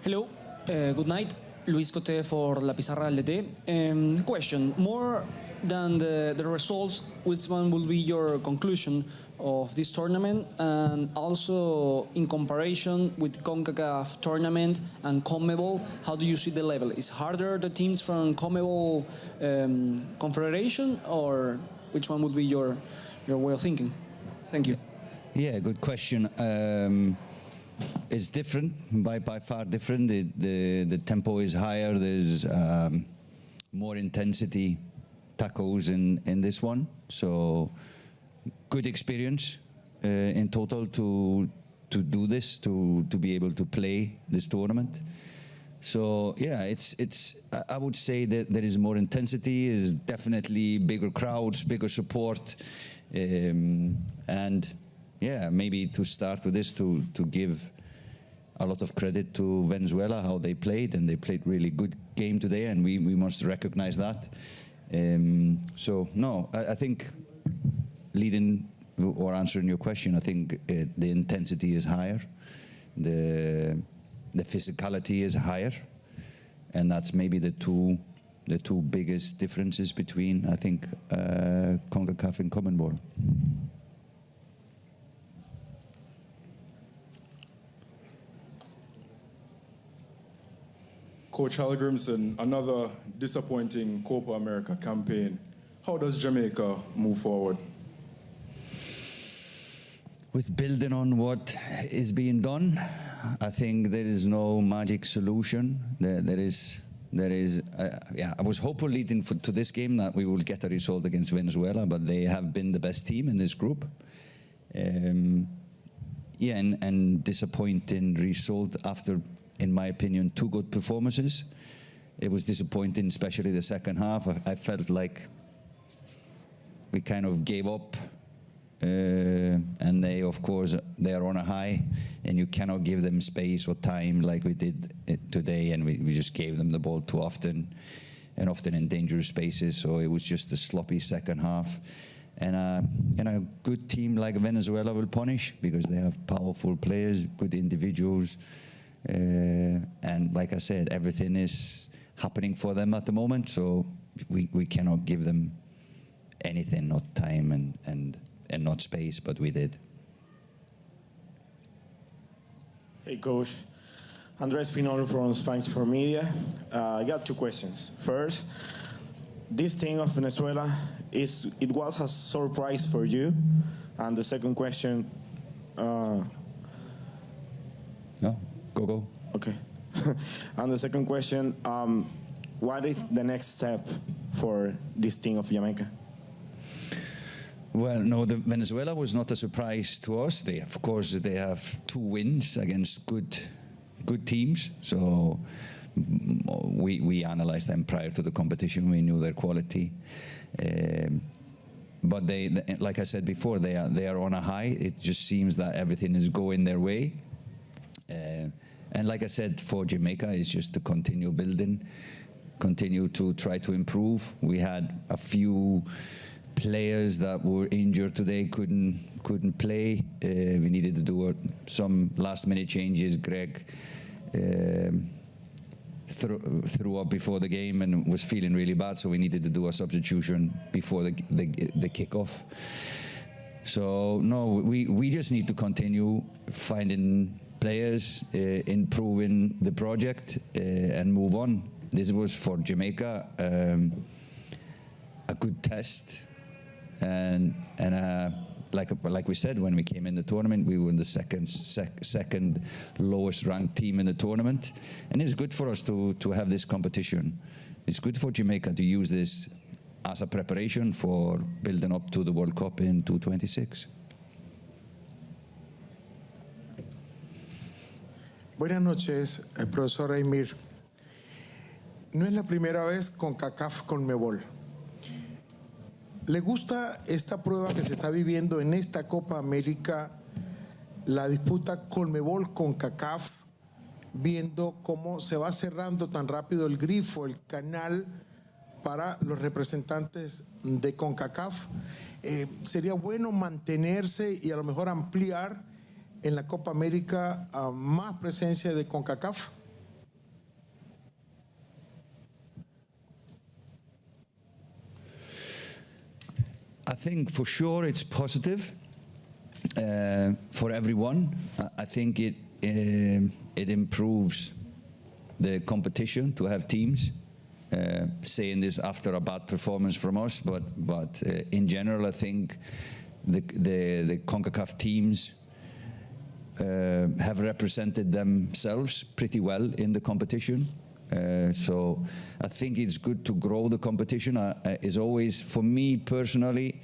Hello, good night. Luis Cote for La Pizarra LDT. Question, more than the results, which one will be your conclusion of this tournament? And also in comparison with CONCACAF tournament and CONMEBOL, how do you see the level? Is harder the teams from CONMEBOL Confederation, or which one would be your way of thinking? Thank you. Yeah, good question. It's different, by far different. The tempo is higher. There's more intensity tackles in this one. So good experience in total to do this, to be able to play this tournament. So yeah, I would say that there is more intensity, is definitely bigger crowds, bigger support, and yeah, maybe to start with this, to give a lot of credit to Venezuela, how they played, and they played really good game today, and we must recognize that. So no, I think leading or answering your question, I think the intensity is higher, the physicality is higher, and that's maybe the two biggest differences between, I think, CONCACAF and CONMEBOL. Coach Hallgrimsson, another disappointing Copa America campaign. How does Jamaica move forward? With building on what is being done, I think there is no magic solution. There is. Yeah, I was hopeful leading to this game that we will get a result against Venezuela, but they have been the best team in this group. Yeah, and disappointing result after, in my opinion, two good performances. It was disappointing, especially the second half. I felt like we kind of gave up, and they, of course, they are on a high, and you cannot give them space or time like we did today, and we just gave them the ball too often, and often in dangerous spaces, so it was just a sloppy second half. And a good team like Venezuela will punish, because they have powerful players, good individuals, and like I said, everything is happening for them at the moment, so we cannot give them anything, not time and not space, but we did. Hey Coach, Andres Finol from Spanish for Media. I got two questions. First, this thing of Venezuela, it was a surprise for you? And the second question, No, go. Okay. And the second question, what is the next step for this team of Jamaica? Well, no, Venezuela was not a surprise to us. Of course, they have 2 wins against good teams. So we analyzed them prior to the competition. We knew their quality. But they, like I said before, they are on a high. It just seems that everything is going their way. And like I said, for Jamaica, it's just to continue building, continue to try to improve. We had a few players that were injured today, couldn't play. We needed to do some last-minute changes. Greg threw up before the game and was feeling really bad, so we needed to do a substitution before the kickoff. So no, we just need to continue finding players, improving the project, and move on. This was for Jamaica a good test, and like we said, when we came in the tournament, we were the second lowest ranked team in the tournament, and it's good for us to have this competition. It's good for Jamaica to use this as a preparation for building up to the World Cup in 2026. Buenas noches, profesor Aimir. No es la primera vez con CONCACAF CONMEBOL. ¿Le gusta esta prueba que se está viviendo en esta Copa América, la disputa CONMEBOL con CONCACAF, viendo cómo se va cerrando tan rápido el grifo, el canal para los representantes de CONCACAF? ¿Sería bueno mantenerse y a lo mejor ampliar en la Copa América a más presencia de CONCACAF? I think for sure it's positive for everyone. I think it improves the competition to have teams. Saying this after a bad performance from us, but in general, I think the CONCACAF teams have represented themselves pretty well in the competition. So I think it's good to grow the competition. It's always, for me personally,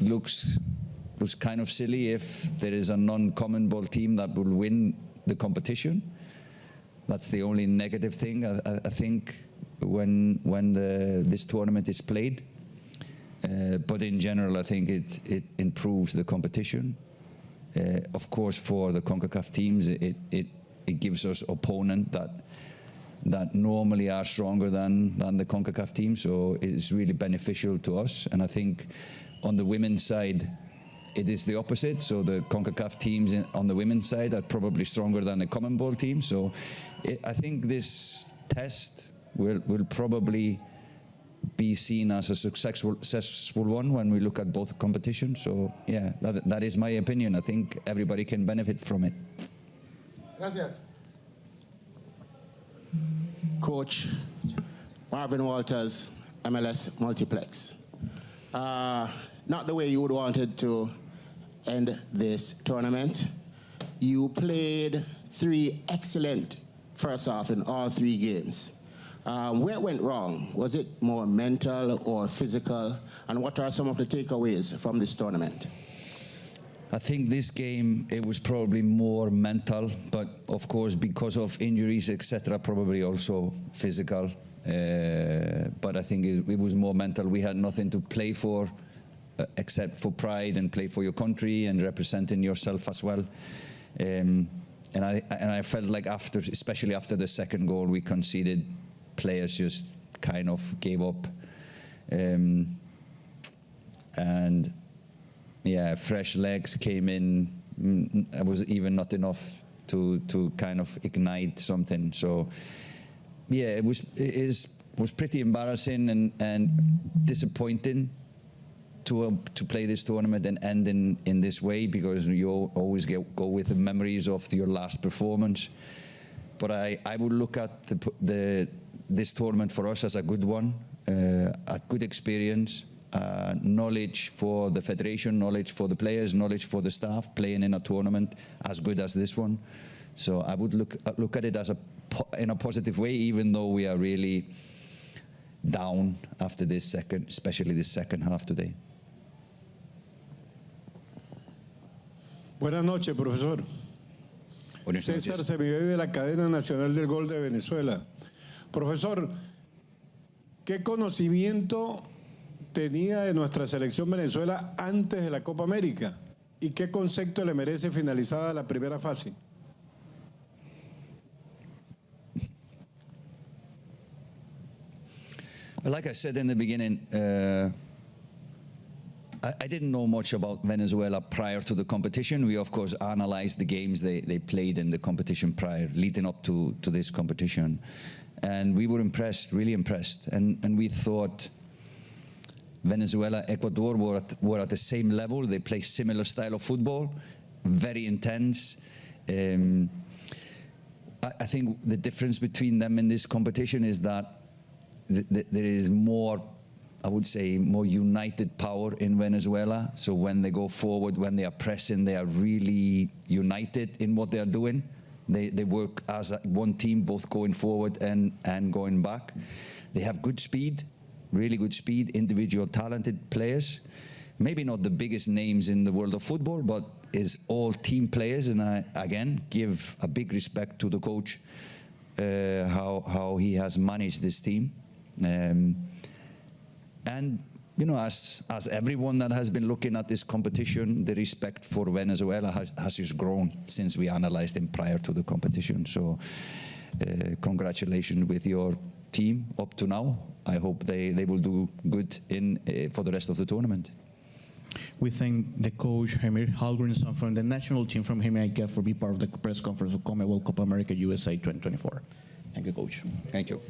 looks kind of silly if there is a non-CONMEBOL team that will win the competition. That's the only negative thing I think when this tournament is played. But in general, I think it improves the competition. Of course, for the CONCACAF teams, it gives us opponents that normally are stronger than the CONCACAF team. So it's really beneficial to us. And I think on the women's side, it is the opposite. So the CONCACAF teams on the women's side are probably stronger than the CONMEBOL team. So I think this test will probably be seen as a successful one when we look at both competitions. So yeah, that is my opinion. I think everybody can benefit from it. Gracias. Coach Marvin Walters, MLS Multiplex. Not the way you would wanted to end this tournament. You played 3 excellent first half in all 3 games. Where it went wrong? Was it more mental or physical? And what are some of the takeaways from this tournament? I think this game, it was probably more mental, but of course, because of injuries, etc., probably also physical. But I think it was more mental. We had nothing to play for except for pride and play for your country and representing yourself as well. And I felt like especially after the second goal we conceded, players just kind of gave up. And yeah, fresh legs came in. It was even not enough to kind of ignite something. So yeah, it was pretty embarrassing and disappointing to play this tournament and end in this way, because you always go with the memories of your last performance. But I would look at this tournament for us as a good one, a good experience, knowledge for the federation, knowledge for the players, knowledge for the staff playing in a tournament as good as this one. So I would look at it as in a positive way, even though we are really down after especially this second half today. Buenas noches, profesor. Buenas noches. César Semivé de la Cadena Nacional del Gol de Venezuela. Profesor, ¿qué conocimiento tenía de nuestra selección Venezuela antes de la Copa América? ¿Y qué concepto le merece finalizada la primera fase? Like I said in the beginning, I didn't know much about Venezuela prior to the competition. We, of course, analyzed the games they played in the competition prior, leading up to this competition. And we were impressed, really impressed. And we thought Venezuela, Ecuador were at the same level. They play similar style of football, very intense. I think the difference between them in this competition is that there is more, I would say, more united power in Venezuela. So when they go forward, when they are pressing, they are really united in what they are doing. They work as one team, both going forward and going back. They have good speed, really good speed, individual talented players. Maybe not the biggest names in the world of football, but is all team players. And I, again, give a big respect to the coach, how he has managed this team. And you know, as everyone that has been looking at this competition, the respect for Venezuela has just grown since we analyzed them prior to the competition. So congratulations with your team up to now. I hope they will do good for the rest of the tournament. We thank the coach, Heimir Hallgrímsson, from the national team from Jamaica for being part of the press conference of CONMEBOL Copa America USA 2024. Thank you, coach. Thank you.